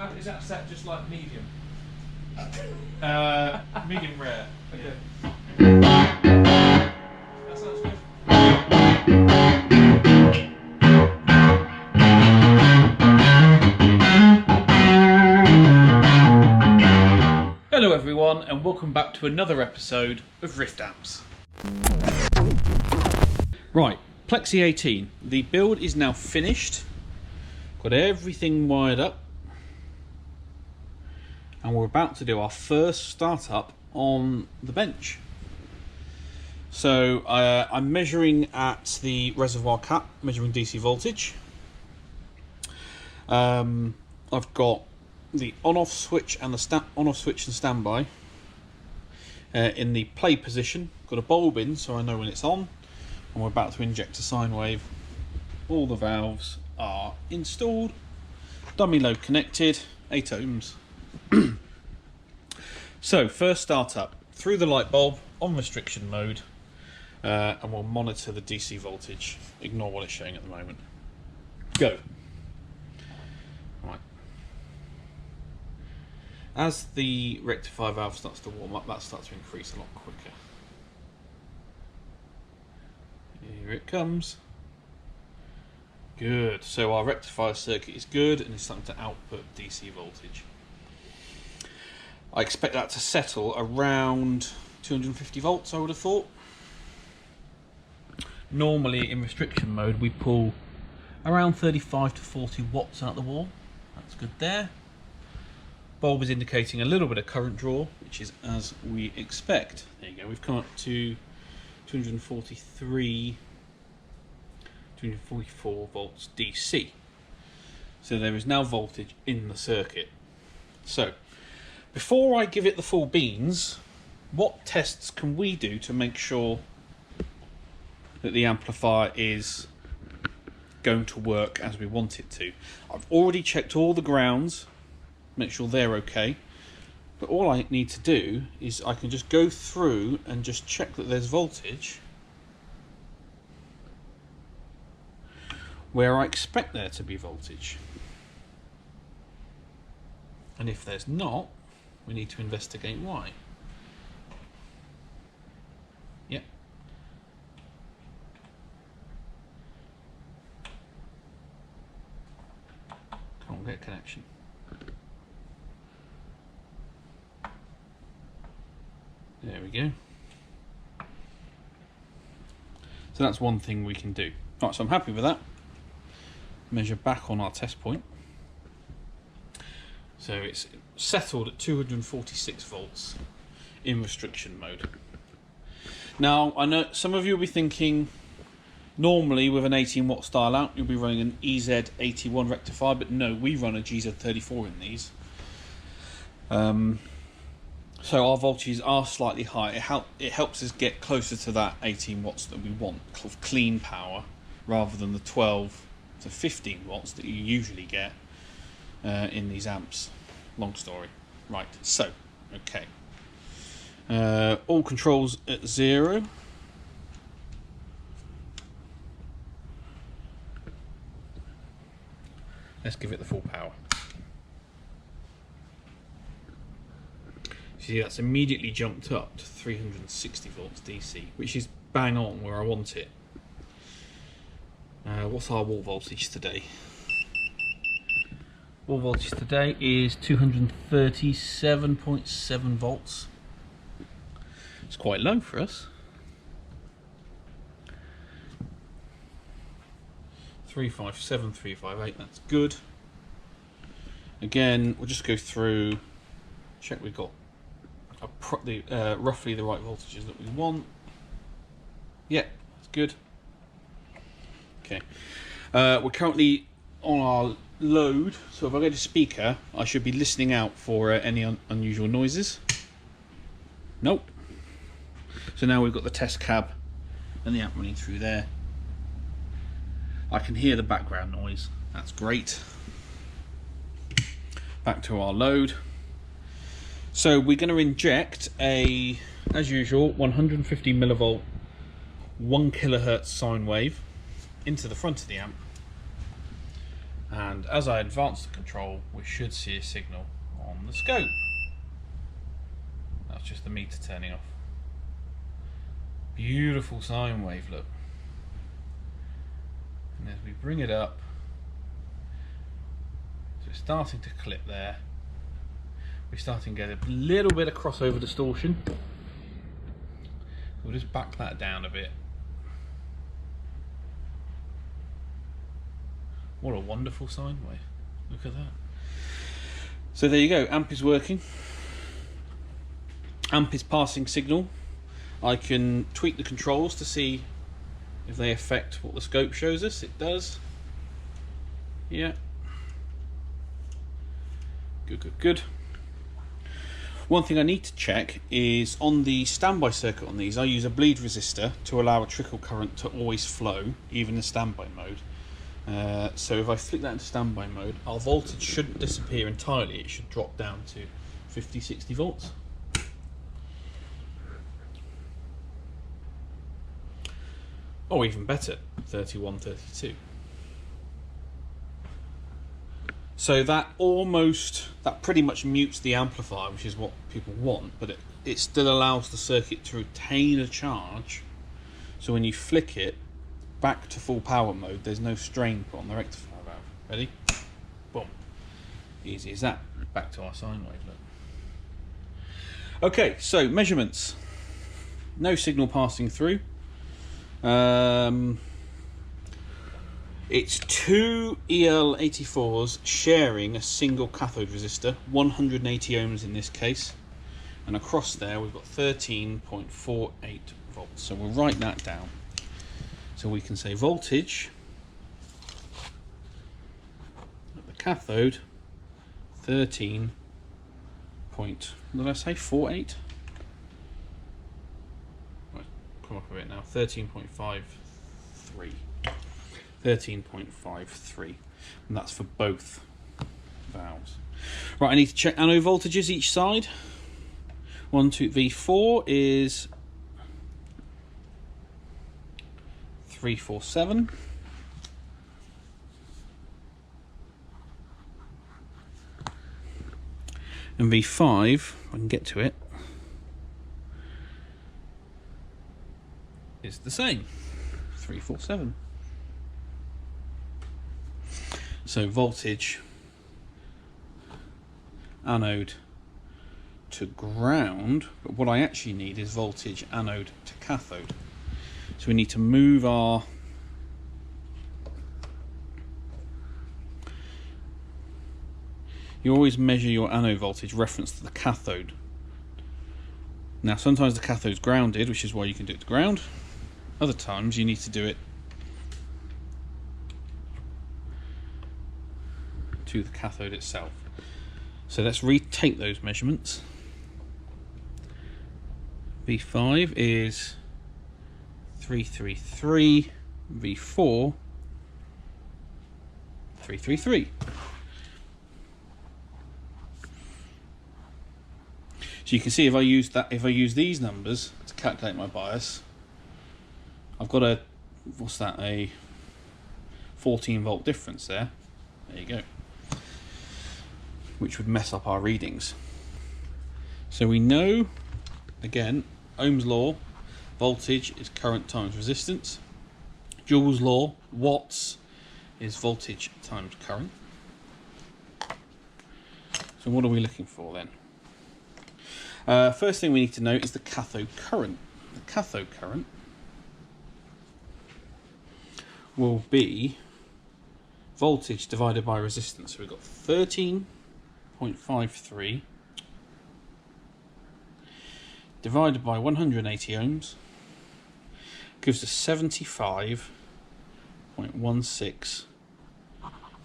Is that set just like medium? Medium rare. Okay. That sounds good. Hello everyone, and welcome back to another episode of Rift Amps. Right, Plexi 18. The build is now finished. Got everything wired up. And we're about to do our first startup on the bench. So I'm measuring at the reservoir cap, measuring DC voltage. I've got the on-off switch and the on-off switch and standby in the play position. Got a bulb in so I know when it's on, and we're about to inject a sine wave. All the valves are installed, dummy load connected, 8 ohms. So first startup, through the light bulb, on restriction mode, and we'll monitor the DC voltage. Ignore what it's showing at the moment. Go. Right. As the rectifier valve starts to warm up, that starts to increase a lot quicker. Here it comes. Good. So our rectifier circuit is good and it's starting to output DC voltage. I expect that to settle around 250 volts, I would have thought. Normally in restriction mode we pull around 35 to 40 watts out the wall. That's good there. Bulb is indicating a little bit of current draw, which is as we expect. There you go, we've come up to 244 volts DC. So there is now voltage in the circuit. So before I give it the full beans, what tests can we do to make sure that the amplifier is going to work as we want it to? I've already checked all the grounds, make sure they're okay, but all I need to do is I can just go through and just check that there's voltage where I expect there to be voltage, and if there's not, we need to investigate why. Yep. Can't get a connection. There we go. So that's one thing we can do. Right, so I'm happy with that. Measure back on our test point. So it's settled at 246 volts in restriction mode. Now, I know some of you will be thinking, normally with an 18 watt style out, you'll be running an EZ81 rectifier, but no, we run a GZ34 in these. So our voltages are slightly high. It helps us get closer to that 18 watts that we want, of clean power, rather than the 12 to 15 watts that you usually get in these amps. Long story. Right, so, okay. All controls at 0. Let's give it the full power. See, that's immediately jumped up to 360 volts DC, which is bang on where I want it. What's our wall voltage today? Wall voltage today is 237.7 volts. It's quite low for us. 357, 358, that's good. Again, we'll just go through, check we've got roughly the right voltages that we want. Yeah, that's good. Okay, we're currently on our load, so if I go to speaker, I should be listening out for any unusual noises. Nope. So now we've got the test cab and the amp running through there. I can hear the background noise. That's great. Back to our load. So we're going to inject a, as usual, 150 millivolt 1 kilohertz sine wave into the front of the amp. And as I advance the control, we should see a signal on the scope. That's just the meter turning off. Beautiful sine wave, look. And as we bring it up, so it's starting to clip there. We're starting to get a little bit of crossover distortion. So we'll just back that down a bit. What a wonderful sine wave. Look at that. So there you go, amp is working. Amp is passing signal. I can tweak the controls to see if they affect what the scope shows us. It does. Yeah. Good. One thing I need to check is on the standby circuit on these, I use a bleed resistor to allow a trickle current to always flow, even in standby mode. So if I flick that into standby mode, our voltage shouldn't disappear entirely. It should drop down to 50-60 volts. Or even better, 31-32. So that pretty much mutes the amplifier, which is what people want, but it still allows the circuit to retain a charge. So when you flick it back to full power mode, there's no strain put on the rectifier valve. Ready? Boom. Easy as that. Back to our sine wave, look. Okay, so measurements. No signal passing through. It's two EL84s sharing a single cathode resistor, 180 ohms in this case, and across there we've got 13.48 volts. So we'll write that down. So we can say voltage at the cathode 13. What did I say? 48? Right, come up a bit now. 13.53. 13.53, and that's for both valves. Right, I need to check anode voltages each side. 1, 2, V4 is 347. And V5, if I can get to it, is the same, 347. So voltage anode to ground, but what I actually need is voltage anode to cathode. So we need to move our you always measure your anode voltage reference to the cathode. Now sometimes the cathode's grounded, which is why you can do it to ground. Other times you need to do it to the cathode itself. So let's retake those measurements. V5 is 333, V4 333. So you can see if I use these numbers to calculate my bias, I've got a 14 volt difference there. There you go. Which would mess up our readings. So we know, again, Ohm's law, voltage is current times resistance. Joule's law, watts is voltage times current. So what are we looking for then? First thing we need to know is the cathode current. The cathode current will be voltage divided by resistance. So we've got 13.53 divided by 180 ohms gives us 75.16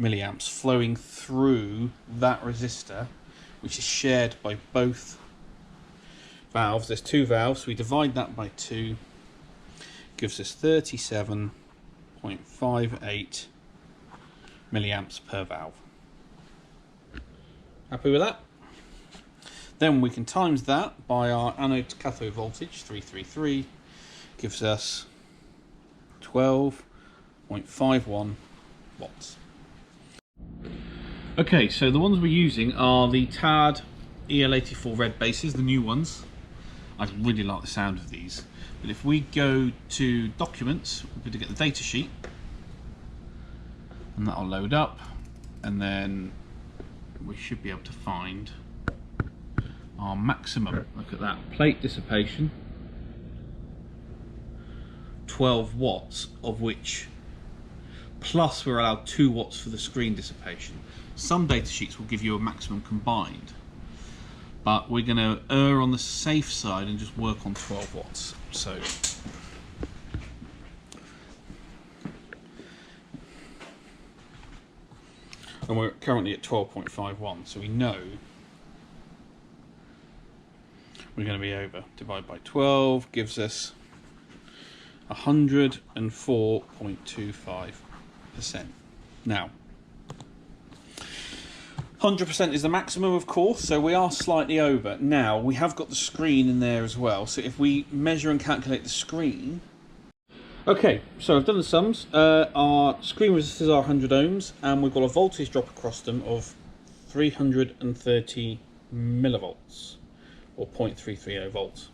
milliamps flowing through that resistor, which is shared by both valves. There's two valves, so we divide that by 2, gives us 37.58 milliamps per valve. Happy with that? Then we can times that by our anode to cathode voltage, 333, gives us 12.51 watts. Okay, so the ones we're using are the TAD EL84 red bases, the new ones. I really like the sound of these. But if we go to Documents, we're going to get the data sheet, and that'll load up, and then we should be able to find our maximum. Look at that, plate dissipation, 12 watts, of which plus we're allowed 2 watts for the screen dissipation. Some data sheets will give you a maximum combined, but we're going to err on the safe side and just work on 12 watts. So and we're currently at 12.51, so we know we're going to be over. Divide by 12 gives us 104.25%. Now, 100% is the maximum, of course, so we are slightly over. Now, we have got the screen in there as well, so if we measure and calculate the screen... Okay, so I've done the sums. Our screen resistors are 100 ohms, and we've got a voltage drop across them of 330 millivolts, or 0.330 volts.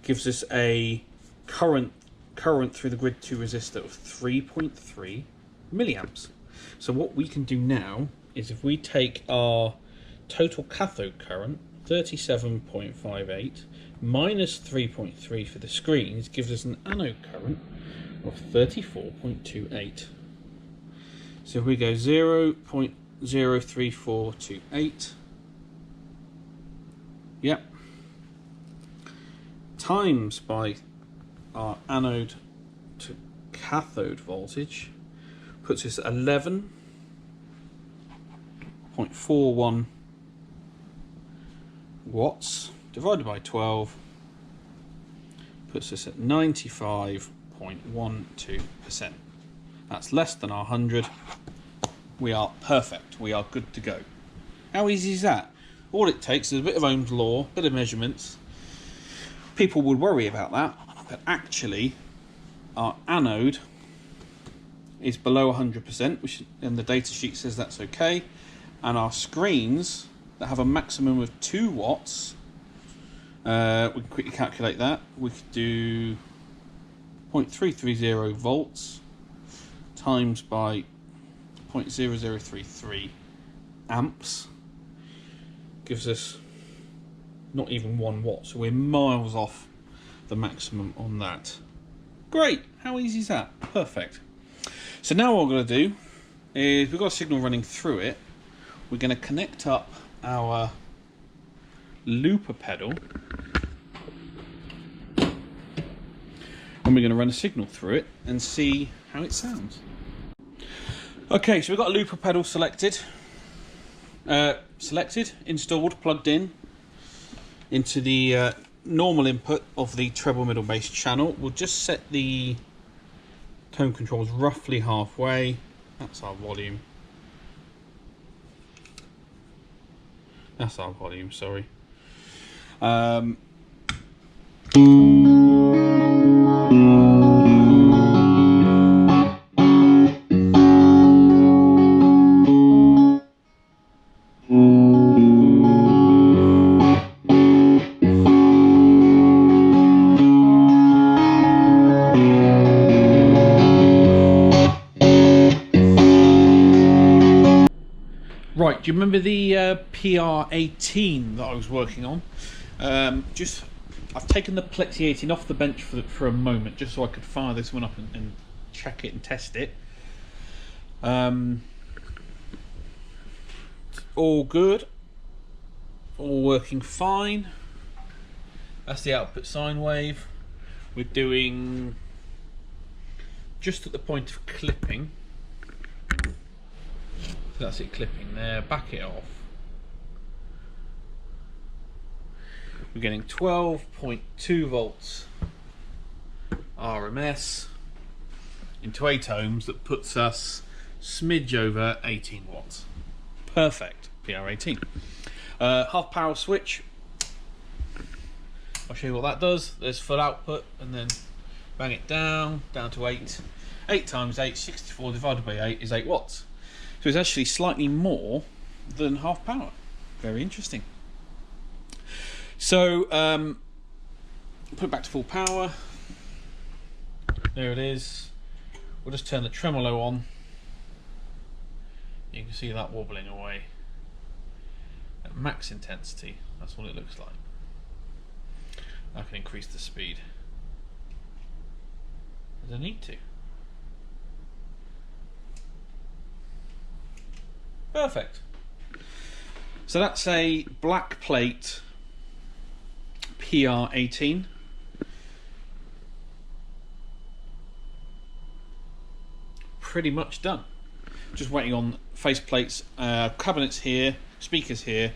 Gives us a current through the grid 2 resistor of 3.3 milliamps. So what we can do now is, if we take our total cathode current, 37.58, minus 3.3 for the screens, gives us an anode current of 34.28. So if we go 0.03428, yep, times by our anode to cathode voltage, puts us at 11.41 watts, divided by 12, puts us at 95.12%. That's less than our 100. We are perfect. We are good to go. How easy is that? All it takes is a bit of Ohm's law, a bit of measurements. People would worry about that, but actually our anode is below 100%, which, and the data sheet says that's okay. And our screens that have a maximum of 2 watts, we can quickly calculate that. We could do 0.330 volts times by 0.0033 amps, gives us not even 1 watt, so we're miles off the maximum on that. Great, how easy is that? Perfect. So now what we're going to do is, we've got a signal running through it. We're going to connect up our looper pedal, and we're going to run a signal through it and see how it sounds. Okay, so we've got a looper pedal selected, installed, plugged in into the normal input of the treble middle bass channel. We'll just set the tone controls roughly halfway. That's our volume. That's our volume, sorry. Right, do you remember the PR18 that I was working on? I've taken the Plexi 18 off the bench for a moment, just so I could fire this one up and check it and test it. All good, all working fine. That's the output sine wave. We're doing just at the point of clipping. So that's it clipping there, back it off. We're getting 12.2 volts RMS into 8 ohms. That puts us smidge over 18 watts. Perfect, PR18. Half power switch. I'll show you what that does. There's full output, and then bang it down to 8. 8 times 8, 64 divided by 8 is 8 watts. So it's actually slightly more than half power. Very interesting. So put it back to full power. There it is. We'll just turn the tremolo on. You can see that wobbling away. At max intensity, that's what it looks like. I can increase the speed as I need to. Perfect. So that's a black plate PR18. Pretty much done. Just waiting on face plates, cabinets here, speakers here.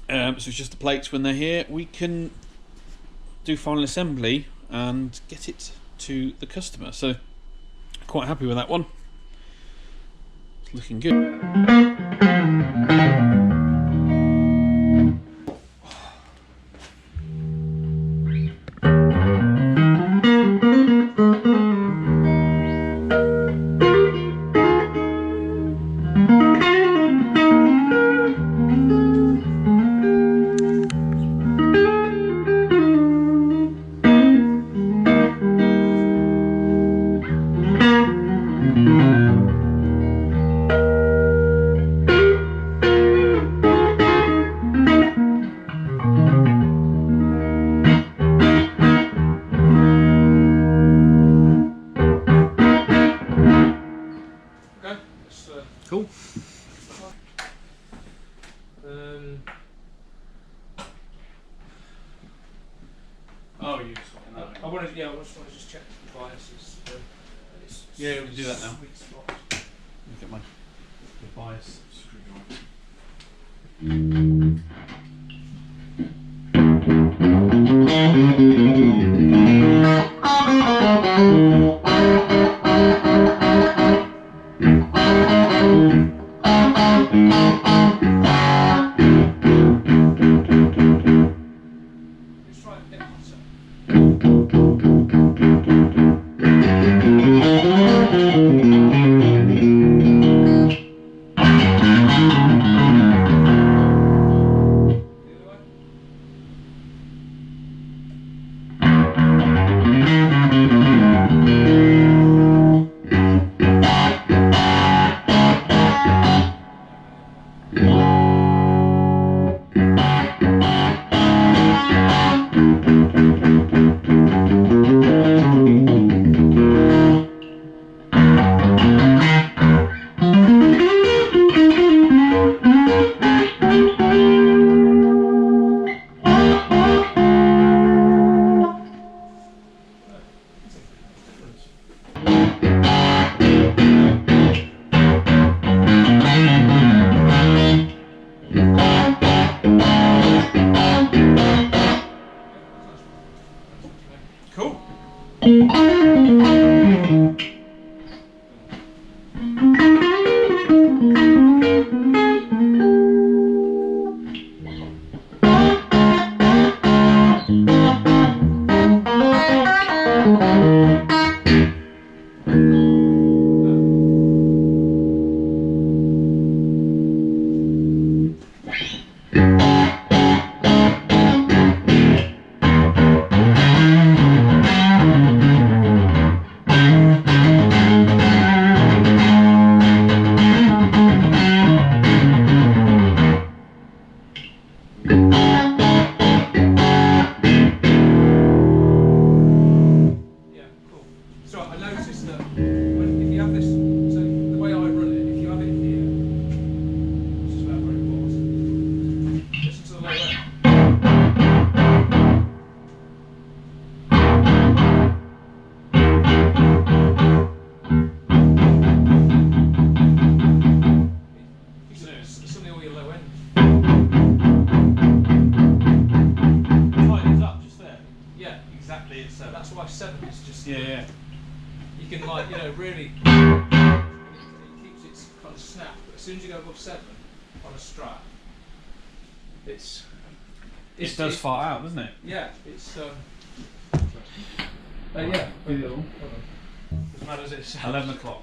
So it's just the plates. When they're here, we can do final assembly and get it to the customer. So quite happy with that one. It's looking good. Cool. Oh, you swapping that? I wanted to just check the biases. Yeah, we'll do that now. Sweet spot. Look at my bias. Let's try and get myself. Cool. So I noticed that if you have this, so the way I run it, if you have it here, this is about where it was. Listen to the low end. Suddenly all your low end. Tightens up just there. Yeah, Exactly. It's that's why 7 is just. yeah. You can really. It keeps its kind of snap, but as soon as you go above 7 on a Strat, It does fart out, doesn't it? Yeah, it's Yeah. As mad as it's 11 o'clock.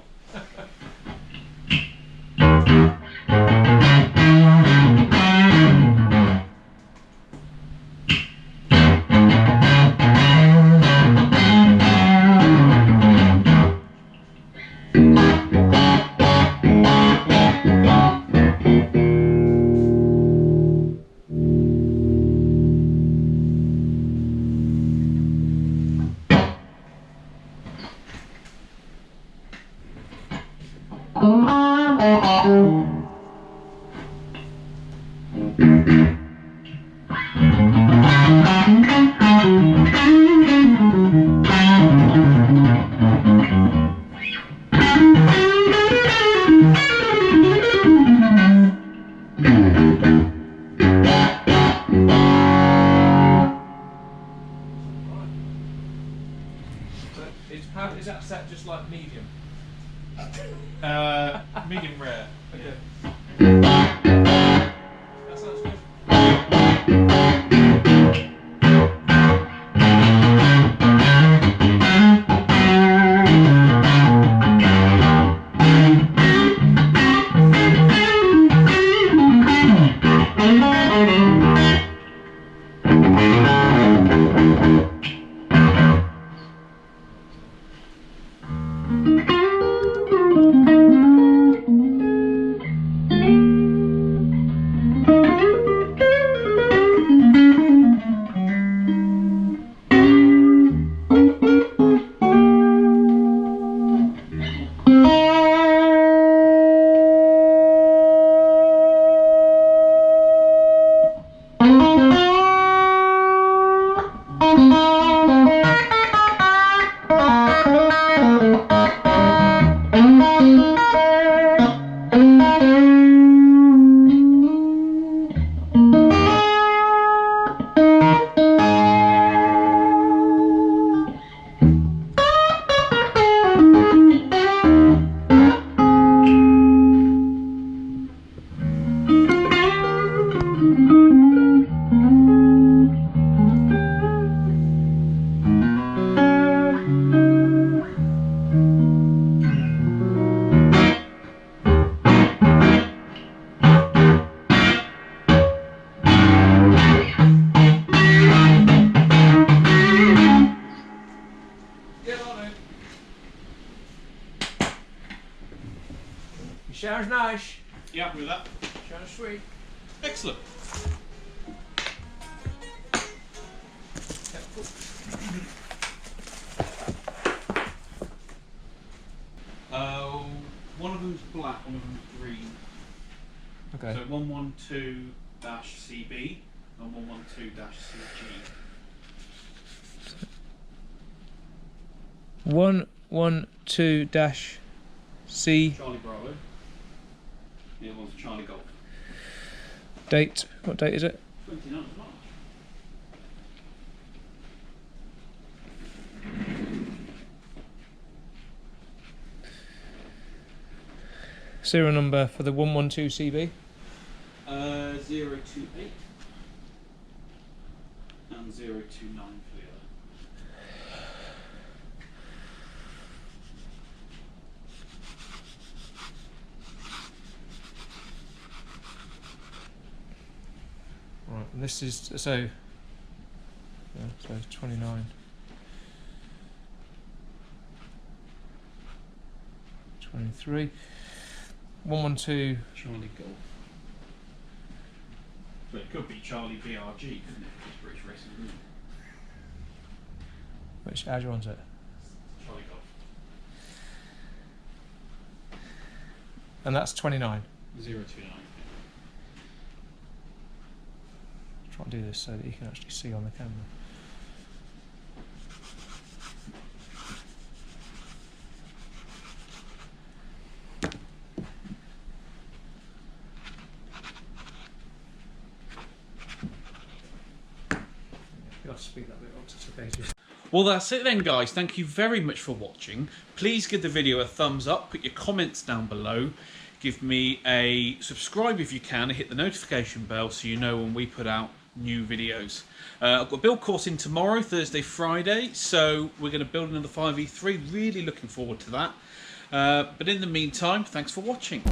Sounds nice. You happy with that? Sounds sweet. Excellent. One of them's black, one of them's green. Okay. So 112-CB and 112-CG. 112-C. Charlie Bravo. The other one's Charlie Golf. Date. What date is it? 29th of March. Serial number for the 112CB. 028 and 029 for the other. Right, and this is so 29. 23. 112. Charlie Golf. But it could be Charlie BRG, couldn't it? It's British Racing Group. Which Azure one's it? Charlie Golf. And that's 29. 029. Try and do this so that you can actually see on the camera. You have to speed that bit up to 2 pages. Well, that's it then, guys. Thank you very much for watching. Please give the video a thumbs up, put your comments down below, give me a subscribe if you can, and hit the notification bell so you know when we put out new videos. I've got a build course in tomorrow, Thursday, Friday, so we're going to build another 5E3. Really looking forward to that. But in the meantime, thanks for watching.